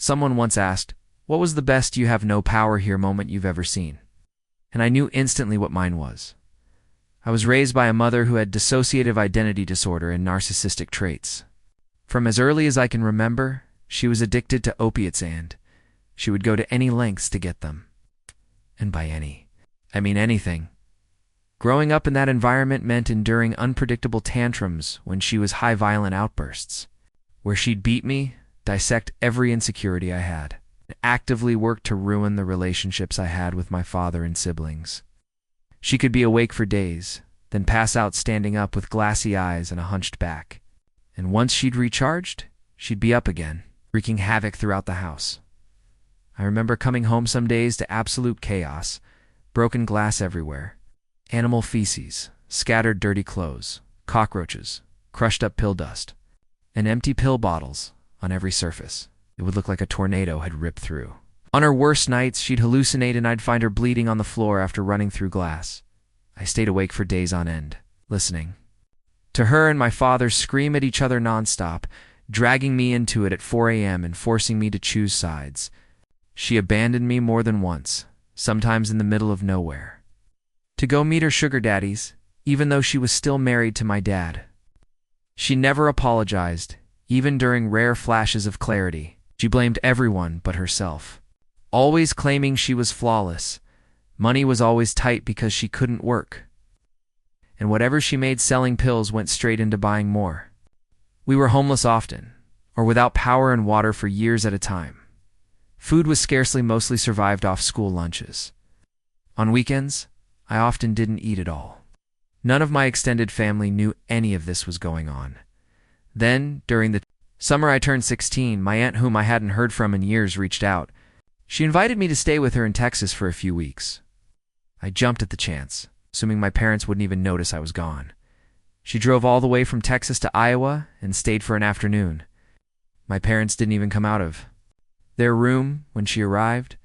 Someone once asked, "What was the best you have no power here moment you've ever seen?" And I knew instantly what mine was. I was raised by a mother who had dissociative identity disorder and narcissistic traits. From as early as I can remember, she was addicted to opiates and she would go to any lengths to get them. And by any, I mean anything. Growing up in that environment meant enduring unpredictable tantrums when she was high violent outbursts, where she'd beat me, dissect every insecurity I had, and actively work to ruin the relationships I had with my father and siblings. She could be awake for days, then pass out standing up with glassy eyes and a hunched back. And once she'd recharged, she'd be up again, wreaking havoc throughout the house. I remember coming home some days to absolute chaos, broken glass everywhere, animal feces, scattered dirty clothes, cockroaches, crushed up pill dust, and empty pill bottles on every surface. It would look like a tornado had ripped through. On her worst nights, she'd hallucinate and I'd find her bleeding on the floor after running through glass. I stayed awake for days on end, listening to her and my father scream at each other nonstop, dragging me into it at 4 a.m. and forcing me to choose sides. She abandoned me more than once, sometimes in the middle of nowhere, to go meet her sugar daddies, even though she was still married to my dad. She never apologized, even during rare flashes of clarity. She blamed everyone but herself, always claiming she was flawless. Money was always tight because she couldn't work, and whatever she made selling pills went straight into buying more. We were homeless often, or without power and water for years at a time. Food was scarcely, mostly survived off school lunches. On weekends, I often didn't eat at all. None of my extended family knew any of this was going on. Then, during the summer I turned 16, my aunt, whom I hadn't heard from in years, reached out. She invited me to stay with her in Texas for a few weeks. I jumped at the chance, assuming my parents wouldn't even notice I was gone. She drove all the way from Texas to Iowa and stayed for an afternoon. My parents didn't even come out of their room when she arrived.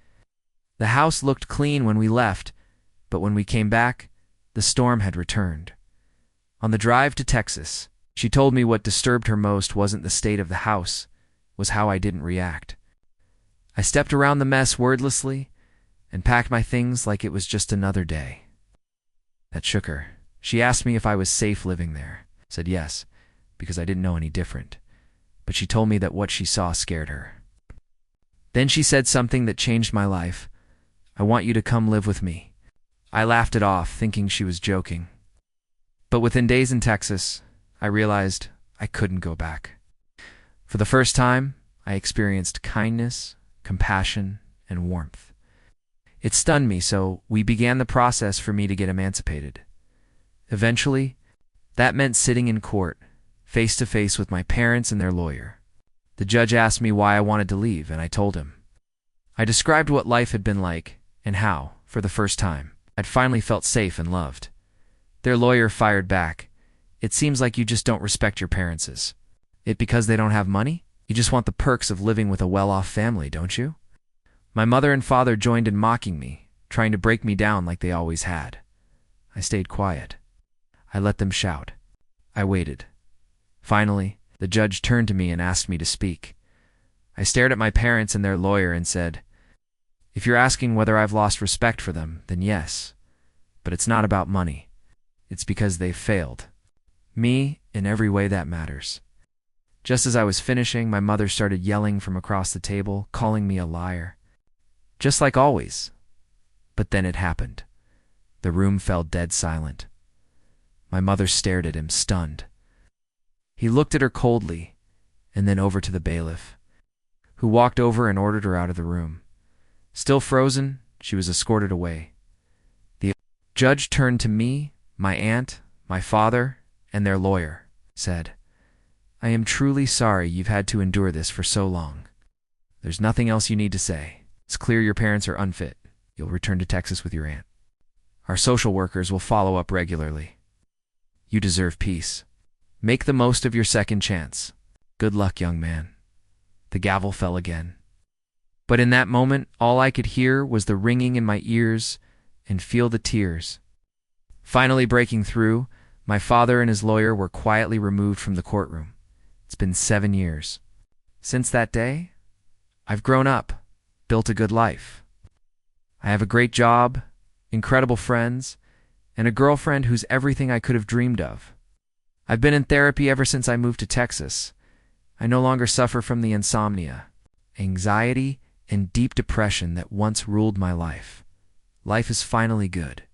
The house looked clean when we left, but when we came back, the storm had returned. On the drive to Texas, she told me what disturbed her most wasn't the state of the house, was how I didn't react. I stepped around the mess wordlessly and packed my things like it was just another day. That shook her. She asked me if I was safe living there. I said yes, because I didn't know any different. But she told me that what she saw scared her. Then she said something that changed my life. "I want you to come live with me." I laughed it off, thinking she was joking. But within days in Texas, I realized I couldn't go back. For the first time, I experienced kindness, compassion, and warmth. It stunned me, so we began the process for me to get emancipated. Eventually, that meant sitting in court, face to face with my parents and their lawyer. The judge asked me why I wanted to leave, and I told him. I described what life had been like and how, for the first time, I'd finally felt safe and loved. Their lawyer fired back. "It seems like you just don't respect your parents. It because they don't have money? You just want the perks of living with a well-off family, don't you?" My mother and father joined in mocking me, trying to break me down like they always had. I stayed quiet. I let them shout. I waited. Finally, the judge turned to me and asked me to speak. I stared at my parents and their lawyer and said, "If you're asking whether I've lost respect for them, then yes. But it's not about money. It's because they've failed me in every way that matters." Just as I was finishing, my mother started yelling from across the table, calling me a liar. Just like always. But then it happened. The room fell dead silent. My mother stared at him, stunned. He looked at her coldly, and then over to the bailiff, who walked over and ordered her out of the room. Still frozen, she was escorted away. The judge turned to me, my aunt, my father, and their lawyer, said, "I am truly sorry you've had to endure this for so long. There's nothing else you need to say. It's clear your parents are unfit. You'll return to Texas with your aunt. Our social workers will follow up regularly. You deserve peace. Make the most of your second chance. Good luck, young man." The gavel fell again. But in that moment, all I could hear was the ringing in my ears and feel the tears. Finally breaking through, my father and his lawyer were quietly removed from the courtroom. It's been 7 years. Since that day, I've grown up, built a good life. I have a great job, incredible friends, and a girlfriend who's everything I could have dreamed of. I've been in therapy ever since I moved to Texas. I no longer suffer from the insomnia, anxiety, and deep depression that once ruled my life. Life is finally good.